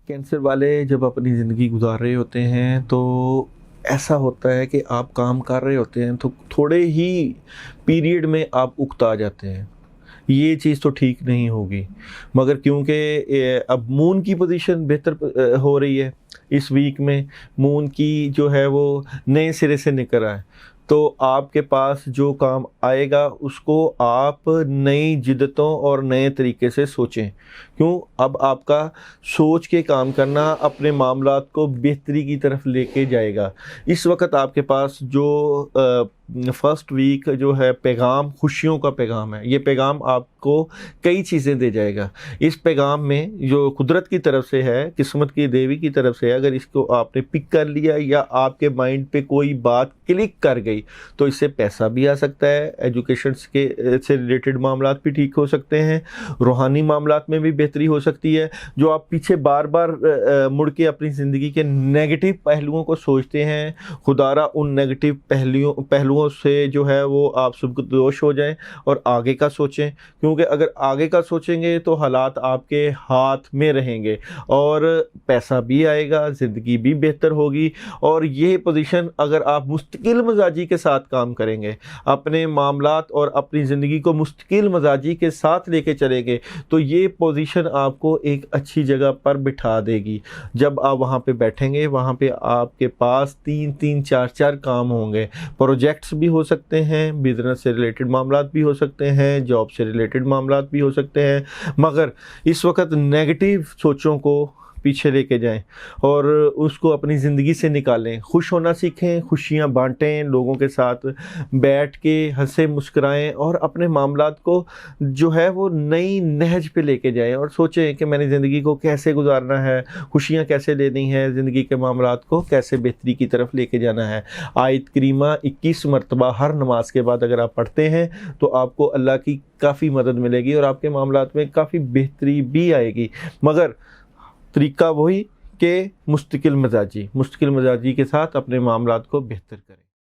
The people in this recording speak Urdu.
کینسر والے جب اپنی زندگی گزار رہے ہوتے ہیں تو ایسا ہوتا ہے کہ آپ کام کر رہے ہوتے ہیں تو تھوڑے ہی پیریڈ میں آپ اکتا جاتے ہیں. یہ چیز تو ٹھیک نہیں ہوگی، مگر کیونکہ اب مون کی پوزیشن بہتر ہو رہی ہے، اس ویک میں مون کی جو ہے وہ نئے سرے سے نکل رہا ہے، تو آپ کے پاس جو کام آئے گا اس کو آپ نئی جدتوں اور نئے طریقے سے سوچیں. کیوں؟ اب آپ کا سوچ کے کام کرنا اپنے معاملات کو بہتری کی طرف لے کے جائے گا. اس وقت آپ کے پاس جو فرسٹ ویک جو ہے پیغام خوشیوں کا پیغام ہے، یہ پیغام آپ کو کئی چیزیں دے جائے گا. اس پیغام میں جو قدرت کی طرف سے ہے، قسمت کی دیوی کی طرف سے ہے، اگر اس کو آپ نے پک کر لیا یا آپ کے مائنڈ پہ کوئی بات کلک کر گئی تو اس سے پیسہ بھی آ سکتا ہے، ایجوکیشن سے ریلیٹڈ معاملات بھی ٹھیک ہو سکتے ہیں، روحانی معاملات میں بھی بہتری ہو سکتی ہے. جو آپ پیچھے بار بار مڑ کے اپنی زندگی کے نیگیٹو پہلوؤں کو سوچتے ہیں، خدارہ ان نیگیٹو پہلوؤں سے جو ہے وہ آپ سبکدوش ہو جائیں اور آگے کا سوچیں. کیونکہ اگر آگے کا سوچیں گے تو حالات آپ کے ہاتھ میں رہیں گے اور پیسہ بھی آئے گا، زندگی بھی بہتر ہوگی. اور یہ پوزیشن اگر آپ مستقل مزاجی کے ساتھ کام کریں گے، اپنے معاملات اور اپنی زندگی کو مستقل مزاجی کے ساتھ لے کے چلیں گے، تو یہ پوزیشن آپ کو ایک اچھی جگہ پر بٹھا دے گی. جب آپ وہاں پہ بیٹھیں گے، وہاں پہ آپ کے پاس 3 4 کام ہوں گے. پروجیکٹس بھی ہو سکتے ہیں، بزنس سے ریلیٹڈ معاملات بھی ہو سکتے ہیں، جاب سے ریلیٹڈ معاملات بھی ہو سکتے ہیں. مگر اس وقت نیگیٹو سوچوں کو پیچھے لے کے جائیں اور اس کو اپنی زندگی سے نکالیں. خوش ہونا سیکھیں، خوشیاں بانٹیں، لوگوں کے ساتھ بیٹھ کے ہنسیں مسکرائیں اور اپنے معاملات کو جو ہے وہ نئی نہج پہ لے کے جائیں اور سوچیں کہ میں نے زندگی کو کیسے گزارنا ہے، خوشیاں کیسے لینی ہے، زندگی کے معاملات کو کیسے بہتری کی طرف لے کے جانا ہے. آیت کریمہ 21 مرتبہ ہر نماز کے بعد اگر آپ پڑھتے ہیں تو آپ کو اللہ کی کافی مدد ملے گی اور آپ کے معاملات میں کافی بہتری بھی آئے گی. مگر طریقہ وہی کہ مستقل مزاجی کے ساتھ اپنے معاملات کو بہتر کریں.